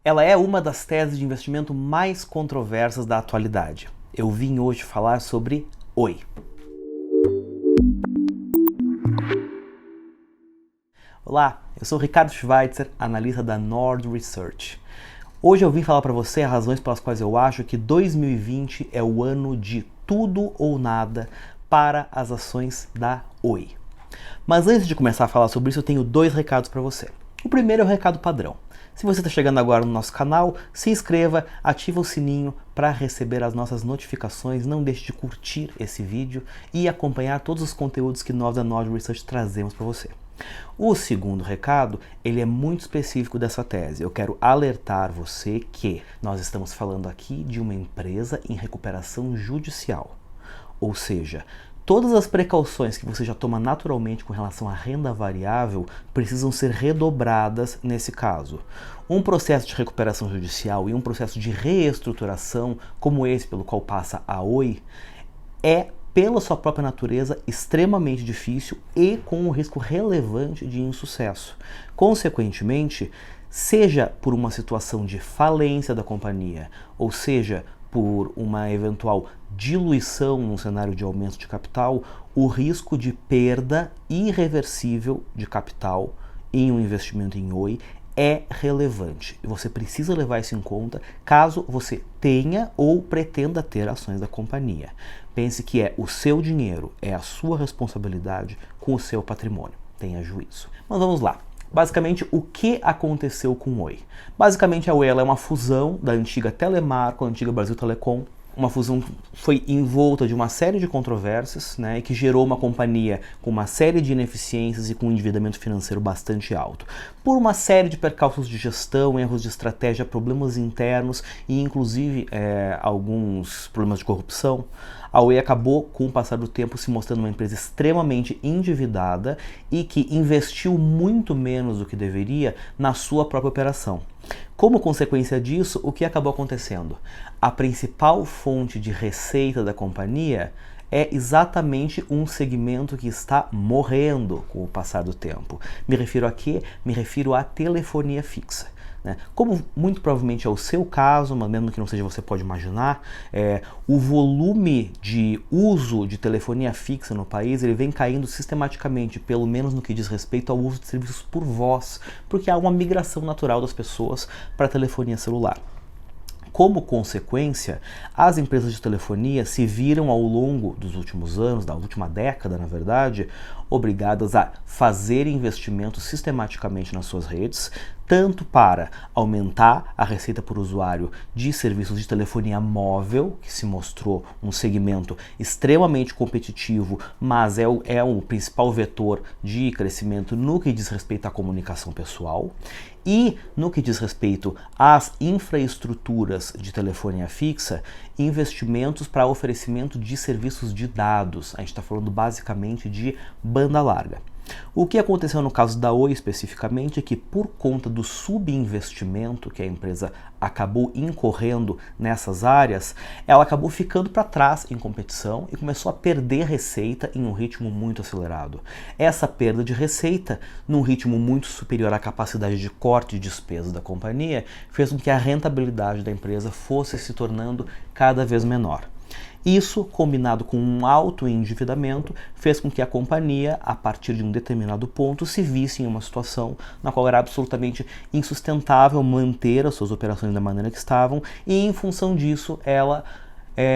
Ela é uma das teses de investimento mais controversas da atualidade. Eu vim hoje falar sobre Oi. Olá, eu sou Ricardo Schweitzer, analista da Nord Research. Hoje eu vim falar para você as razões pelas quais eu acho que 2020 é o ano de tudo ou nada para as ações da Oi. Mas antes de começar a falar sobre isso, eu tenho dois recados para você. O primeiro é o recado padrão. Se você está chegando agora no nosso canal, se inscreva, ativa o sininho para receber as nossas notificações, não deixe de curtir esse vídeo e acompanhar todos os conteúdos que nós da Nord Research trazemos para você. O segundo recado, ele é muito específico dessa tese. Eu quero alertar você que nós estamos falando aqui de uma empresa em recuperação judicial. Ou seja, todas as precauções que você já toma naturalmente com relação à renda variável precisam ser redobradas nesse caso. Um processo de recuperação judicial e um processo de reestruturação como esse pelo qual passa a Oi é, pela sua própria natureza, extremamente difícil e com um risco relevante de insucesso. Consequentemente, seja por uma situação de falência da companhia, ou seja, por uma eventual diluição num cenário de aumento de capital, o risco de perda irreversível de capital em um investimento em Oi é relevante. E você precisa levar isso em conta caso você tenha ou pretenda ter ações da companhia. Pense que é o seu dinheiro, é a sua responsabilidade com o seu patrimônio. Tenha juízo. Mas vamos lá. Basicamente, o que aconteceu com o Oi? Basicamente, a Oi ela é uma fusão da antiga Telemar com a antiga Brasil Telecom. Uma fusão que foi envolta de uma série de controvérsias, né, e que gerou uma companhia com uma série de ineficiências e com um endividamento financeiro bastante alto. Por uma série de percalços de gestão, erros de estratégia, problemas internos e inclusive alguns problemas de corrupção, a Oi acabou, com o passar do tempo, se mostrando uma empresa extremamente endividada e que investiu muito menos do que deveria na sua própria operação. Como consequência disso, o que acabou acontecendo? A principal fonte de receita da companhia é exatamente um segmento que está morrendo com o passar do tempo. Me refiro a quê? Me refiro à telefonia fixa. Como muito provavelmente é o seu caso, mas mesmo que não seja, você pode imaginar, o volume de uso de telefonia fixa no país ele vem caindo sistematicamente, pelo menos no que diz respeito ao uso de serviços por voz, porque há uma migração natural das pessoas para a telefonia celular. Como consequência, as empresas de telefonia se viram ao longo dos últimos anos, da última década, na verdade, obrigadas a fazer investimentos sistematicamente nas suas redes, tanto para aumentar a receita por usuário de serviços de telefonia móvel, que se mostrou um segmento extremamente competitivo, mas é o principal vetor de crescimento no que diz respeito à comunicação pessoal, e no que diz respeito às infraestruturas de telefonia fixa, investimentos para oferecimento de serviços de dados. A gente está falando basicamente de banda larga. O que aconteceu no caso da Oi especificamente é que, por conta do subinvestimento que a empresa acabou incorrendo nessas áreas, ela acabou ficando para trás em competição e começou a perder receita em um ritmo muito acelerado. Essa perda de receita, num ritmo muito superior à capacidade de corte de despesas da companhia, fez com que a rentabilidade da empresa fosse se tornando cada vez menor. Isso, combinado com um alto endividamento, fez com que a companhia, a partir de um determinado ponto, se visse em uma situação na qual era absolutamente insustentável manter as suas operações da maneira que estavam, e em função disso ela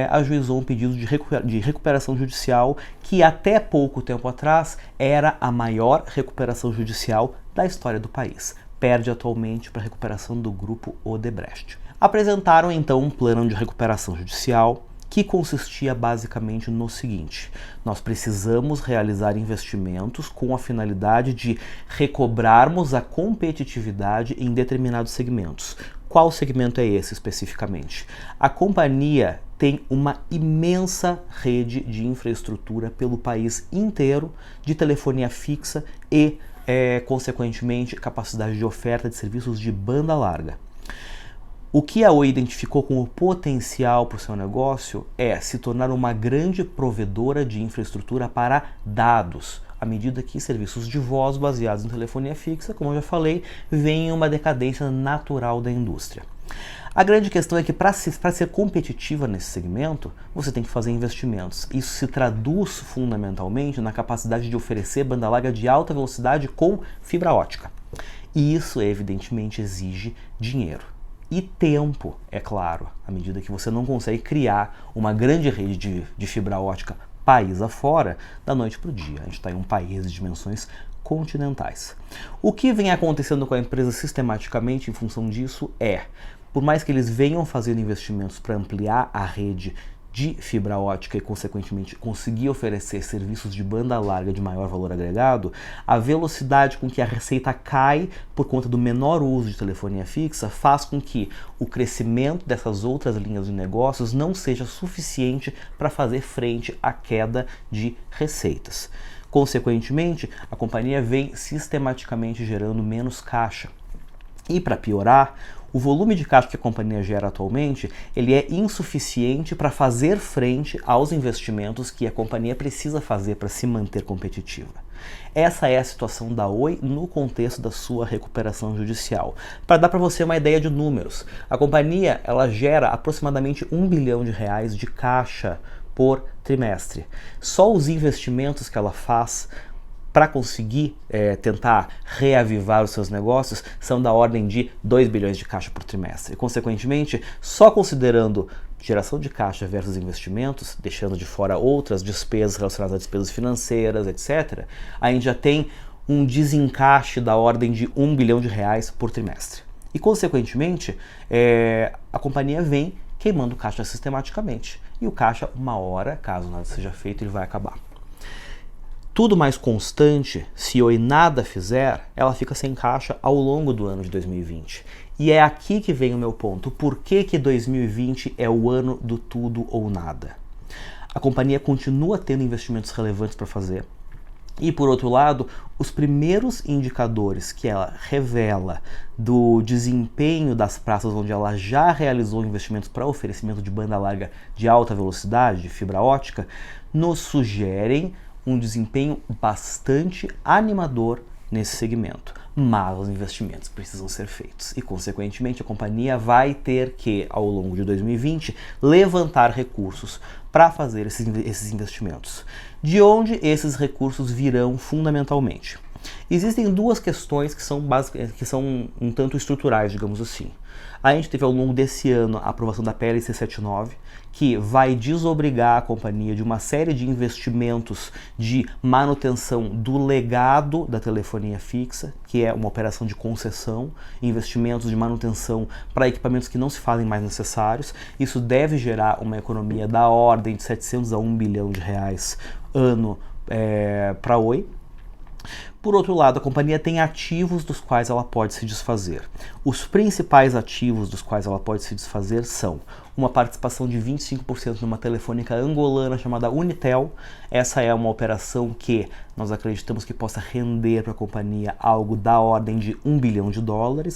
ajuizou um pedido de recuperação judicial que até pouco tempo atrás era a maior recuperação judicial da história do país. Perde atualmente para a recuperação do grupo Odebrecht. Apresentaram então um plano de recuperação judicial que consistia basicamente no seguinte: nós precisamos realizar investimentos com a finalidade de recobrarmos a competitividade em determinados segmentos. Qual segmento é esse especificamente? A companhia tem uma imensa rede de infraestrutura pelo país inteiro de telefonia fixa e, consequentemente, capacidade de oferta de serviços de banda larga. O que a Oi identificou como potencial para o seu negócio é se tornar uma grande provedora de infraestrutura para dados. à medida que serviços de voz baseados em telefonia fixa, como eu já falei, vêm em uma decadência natural da indústria. A grande questão é que para ser competitiva nesse segmento, você tem que fazer investimentos. Isso se traduz fundamentalmente na capacidade de oferecer banda larga de alta velocidade com fibra ótica. E isso, evidentemente, exige dinheiro. E tempo, é claro, à medida que você não consegue criar uma grande rede de fibra ótica país afora, da noite para o dia. A gente está em um país de dimensões continentais. O que vem acontecendo com a empresa sistematicamente em função disso é, por mais que eles venham fazendo investimentos para ampliar a rede de fibra ótica e, consequentemente, conseguir oferecer serviços de banda larga de maior valor agregado, a velocidade com que a receita cai por conta do menor uso de telefonia fixa faz com que o crescimento dessas outras linhas de negócios não seja suficiente para fazer frente à queda de receitas. Consequentemente, a companhia vem sistematicamente gerando menos caixa. E para piorar, o volume de caixa que a companhia gera atualmente, ele é insuficiente para fazer frente aos investimentos que a companhia precisa fazer para se manter competitiva. Essa é a situação da Oi no contexto da sua recuperação judicial. Para dar para você uma ideia de números, a companhia ela gera aproximadamente R$1 bilhão de caixa por trimestre. Só os investimentos que ela faz para conseguir tentar reavivar os seus negócios são da ordem de 2 bilhões de caixa por trimestre. E, consequentemente, só considerando geração de caixa versus investimentos, deixando de fora outras despesas relacionadas a despesas financeiras, etc., a gente já tem um desencaixe da ordem de R$1 bilhão por trimestre. E, consequentemente, a companhia vem queimando caixa sistematicamente. E o caixa, uma hora, caso nada seja feito, ele vai acabar. Tudo mais constante, se Oi nada fizer, ela fica sem caixa ao longo do ano de 2020. E é aqui que vem o meu ponto. Por que 2020 é o ano do tudo ou nada? A companhia continua tendo investimentos relevantes para fazer. E, por outro lado, os primeiros indicadores que ela revela do desempenho das praças onde ela já realizou investimentos para oferecimento de banda larga de alta velocidade, de fibra ótica, nos sugerem um desempenho bastante animador nesse segmento. Mas os investimentos precisam ser feitos e, consequentemente, a companhia vai ter que, ao longo de 2020, levantar recursos para fazer esses investimentos. De onde esses recursos virão fundamentalmente? Existem duas questões que são um tanto estruturais, digamos assim. A gente teve ao longo desse ano a aprovação da PLC 79, que vai desobrigar a companhia de uma série de investimentos de manutenção do legado da telefonia fixa, que é uma operação de concessão, investimentos de manutenção para equipamentos que não se fazem mais necessários. Isso deve gerar uma economia da ordem de 700 a 1 bilhão de reais ano para a Oi. Por outro lado, a companhia tem ativos dos quais ela pode se desfazer. Os principais ativos dos quais ela pode se desfazer são uma participação de 25% numa telefônica angolana chamada Unitel. Essa é uma operação que nós acreditamos que possa render para a companhia algo da ordem de $1 bilhão,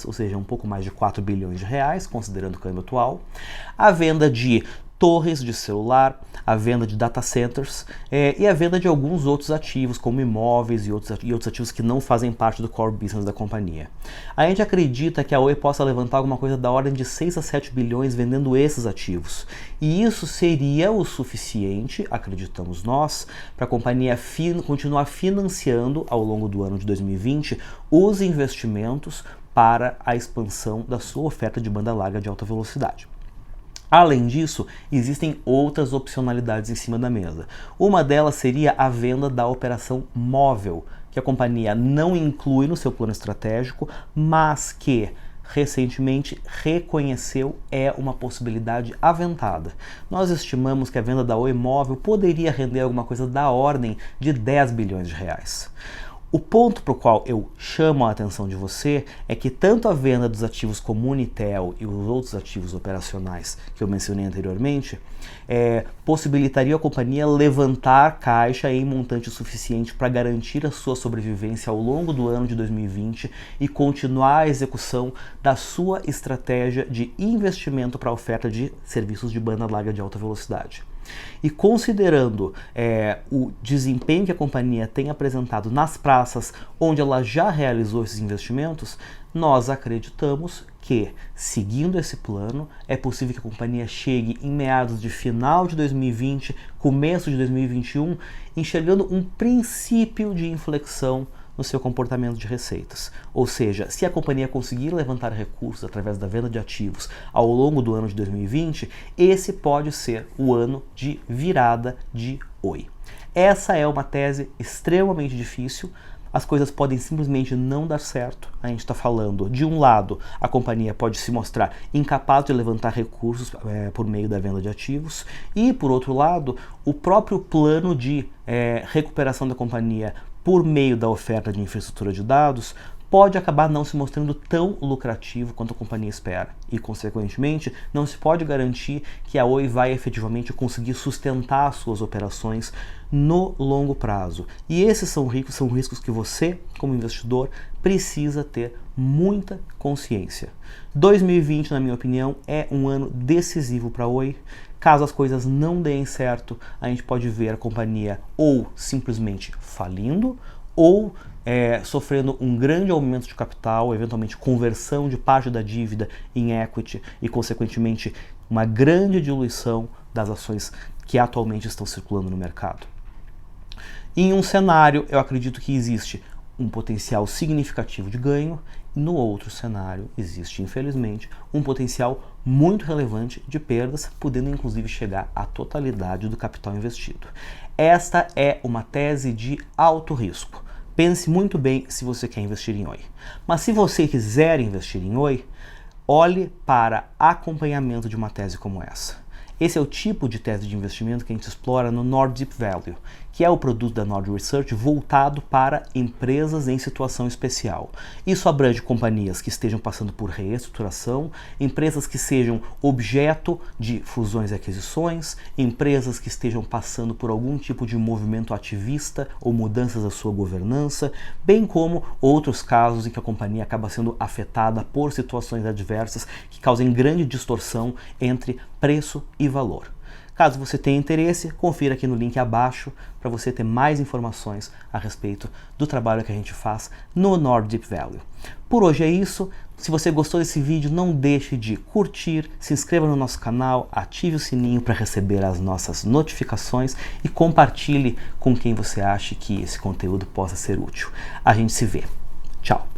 ou seja, um pouco mais de 4 bilhões de reais, considerando o câmbio atual. A venda de torres de celular, a venda de data centers e a venda de alguns outros ativos, como imóveis e outros ativos que não fazem parte do core business da companhia. A gente acredita que a Oi possa levantar alguma coisa da ordem de 6 a 7 bilhões vendendo esses ativos. E isso seria o suficiente, acreditamos nós, para a companhia continuar financiando ao longo do ano de 2020 os investimentos para a expansão da sua oferta de banda larga de alta velocidade. Além disso, existem outras opcionalidades em cima da mesa. Uma delas seria a venda da operação móvel, que a companhia não inclui no seu plano estratégico, mas que recentemente reconheceu é uma possibilidade aventada. Nós estimamos que a venda da Oi Móvel poderia render alguma coisa da ordem de 10 bilhões de reais. O ponto para o qual eu chamo a atenção de você é que tanto a venda dos ativos como Unitel e os outros ativos operacionais que eu mencionei anteriormente possibilitaria a companhia levantar caixa em montante suficiente para garantir a sua sobrevivência ao longo do ano de 2020 e continuar a execução da sua estratégia de investimento para a oferta de serviços de banda larga de alta velocidade. E considerando o desempenho que a companhia tem apresentado nas praças onde ela já realizou esses investimentos, nós acreditamos que, seguindo esse plano, é possível que a companhia chegue em meados de final de 2020, começo de 2021, enxergando um princípio de inflexão no seu comportamento de receitas. Ou seja, se a companhia conseguir levantar recursos através da venda de ativos ao longo do ano de 2020, esse pode ser o ano de virada de Oi. Essa é uma tese extremamente difícil. As coisas podem simplesmente não dar certo. A gente está falando, de um lado, a companhia pode se mostrar incapaz de levantar recursos por meio da venda de ativos, e, por outro lado, o próprio plano de recuperação da companhia por meio da oferta de infraestrutura de dados pode acabar não se mostrando tão lucrativo quanto a companhia espera. E, consequentemente, não se pode garantir que a Oi vai efetivamente conseguir sustentar as suas operações no longo prazo. E esses são riscos que você, como investidor, precisa ter muita consciência. 2020, na minha opinião, é um ano decisivo para a Oi. Caso as coisas não deem certo, a gente pode ver a companhia ou simplesmente falindo, ou sofrendo um grande aumento de capital, eventualmente conversão de parte da dívida em equity e, consequentemente, uma grande diluição das ações que atualmente estão circulando no mercado. Em um cenário, eu acredito que existe um potencial significativo de ganho, no outro cenário existe, infelizmente, um potencial muito relevante de perdas, podendo inclusive chegar à totalidade do capital investido. Esta é uma tese de alto risco. Pense muito bem se você quer investir em Oi. Mas se você quiser investir em Oi, olhe para acompanhamento de uma tese como essa. Esse é o tipo de tese de investimento que a gente explora no Nord Deep Value, que é o produto da Nord Research voltado para empresas em situação especial. Isso abrange companhias que estejam passando por reestruturação, empresas que sejam objeto de fusões e aquisições, empresas que estejam passando por algum tipo de movimento ativista ou mudanças da sua governança, bem como outros casos em que a companhia acaba sendo afetada por situações adversas que causem grande distorção entre preço e valor. Caso você tenha interesse, confira aqui no link abaixo para você ter mais informações a respeito do trabalho que a gente faz no Nord Deep Value. Por hoje é isso. Se você gostou desse vídeo, não deixe de curtir, se inscreva no nosso canal, ative o sininho para receber as nossas notificações e compartilhe com quem você acha que esse conteúdo possa ser útil. A gente se vê. Tchau!